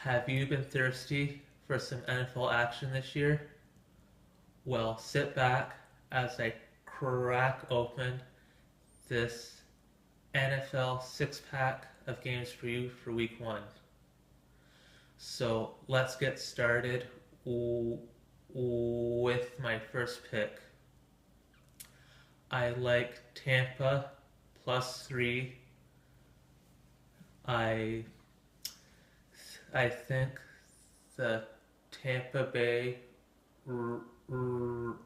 Have you been thirsty for some NFL action this year? Well, sit back as I crack open this NFL six pack of games for you for week one. So let's get started with my first pick. I like Tampa +3. I I think the Tampa Bay r- r-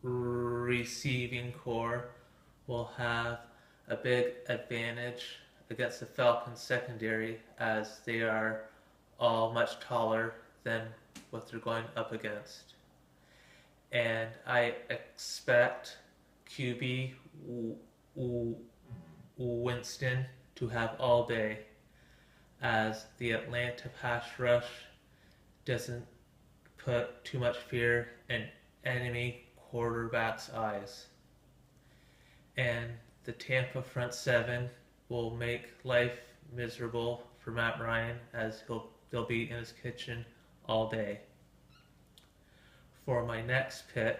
receiving core will have a big advantage against the Falcons secondary as they are all much taller than what they're going up against. And I expect QB Winston to have all day as the Atlanta pass rush doesn't put too much fear in enemy quarterbacks' eyes. And the Tampa front seven will make life miserable for Matt Ryan as they'll be in his kitchen all day. For my next pick,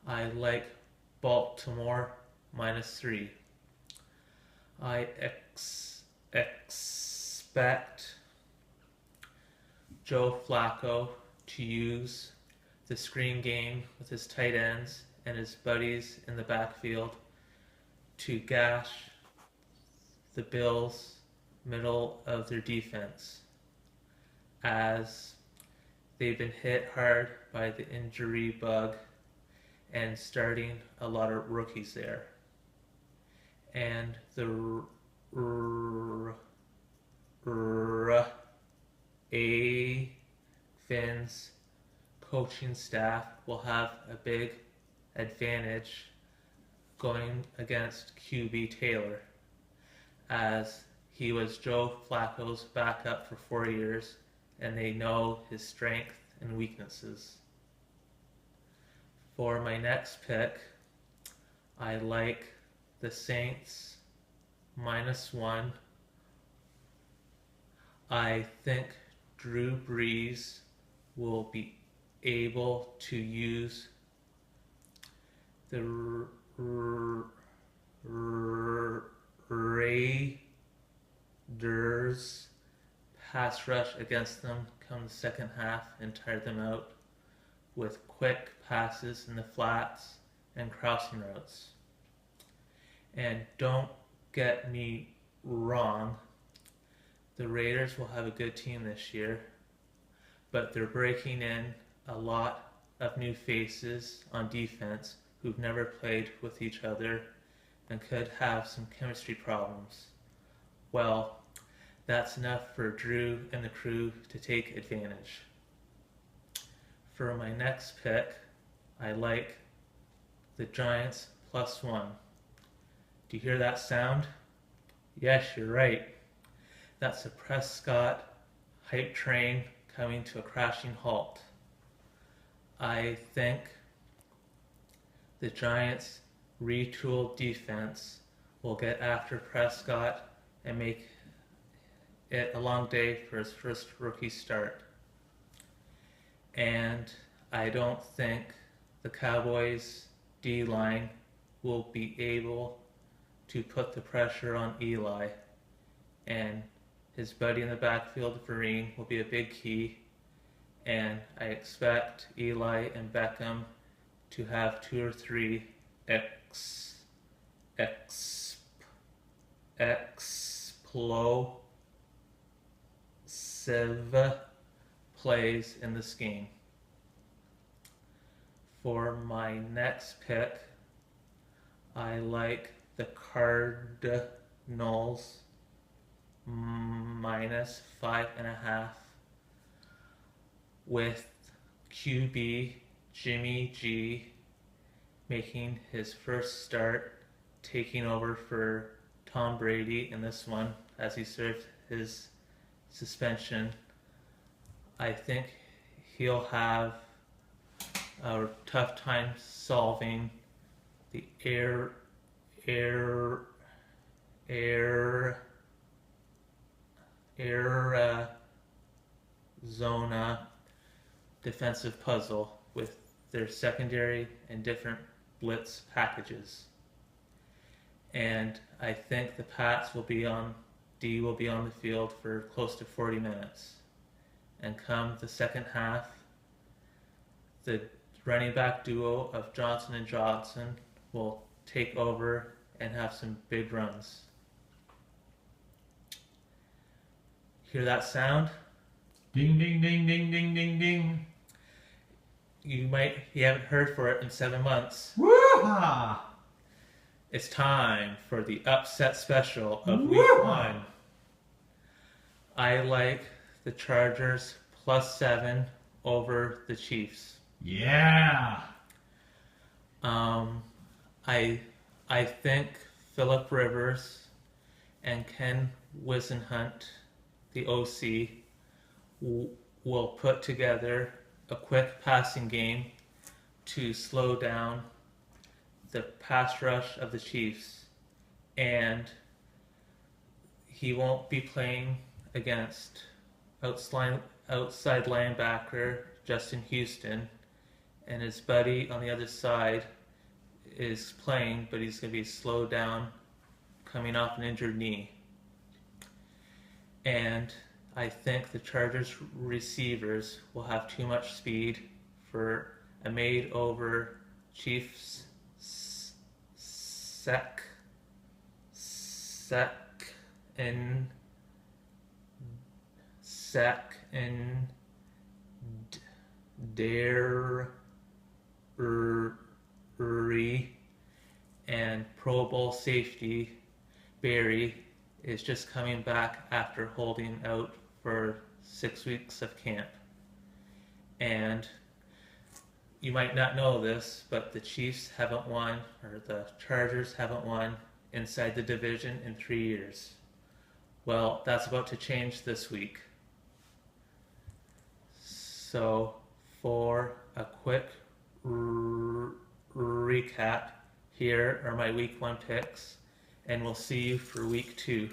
I like Baltimore -3. I expect Joe Flacco to use the screen game with his tight ends and his buddies in the backfield to gash the Bills' middle of their defense as they've been hit hard by the injury bug and starting a lot of rookies there. And the Ravens coaching staff will have a big advantage going against QB Taylor as he was Joe Flacco's backup for 4 years and they know his strengths and weaknesses. For my next pick, I like the Saints -1. I think Drew Brees will be able to use the Raiders pass rush against them come the second half and tire them out with quick passes in the flats and crossing routes. And don't get me wrong, the Raiders will have a good team this year, but they're breaking in a lot of new faces on defense who've never played with each other and could have some chemistry problems. Well, that's enough for Drew and the crew to take advantage. For my next pick, I like the Giants +1. Do you hear that sound? Yes, you're right. That's a Prescott hype train coming to a crashing halt. I think the Giants' retooled defense will get after Prescott and make it a long day for his first rookie start. And I don't think the Cowboys' D-line will be able to put the pressure on Eli. And his buddy in the backfield, Vereen, will be a big key. And I expect Eli and Beckham to have 2 or 3 explosive plays in this game. For my next pick, I like the Cardinals -5.5 with QB Jimmy G making his first start, taking over for Tom Brady in this one as he served his suspension. I think he'll have a tough time solving the air zona defensive puzzle with their secondary and different blitz packages. And I think the Pats will be on the field for close to 40 minutes. And come the second half, the running back duo of Johnson and Johnson will take over and have some big runs. Hear that sound? Ding, ding, ding, ding, ding, ding, ding. You haven't heard for it in 7 months. Woo-ha! It's time for the upset special of Woo-ha! week 1. I like the Chargers +7 over the Chiefs. Yeah! I think Phillip Rivers and Ken Wisenhunt, the OC, will put together a quick passing game to slow down the pass rush of the Chiefs. And he won't be playing against outside linebacker Justin Houston, and his buddy on the other side is playing, but he's going to be slowed down coming off an injured knee. And I think the Chargers receivers will have too much speed for a made-over Chiefs secondary and Pro Bowl safety Barry is just coming back after holding out for 6 weeks of camp. And you might not know this, but the Chiefs haven't won, or the Chargers haven't won inside the division in 3 years. Well, that's about to change this week. So, for a quick recap, here are my week 1 picks, and we'll see you for week 2.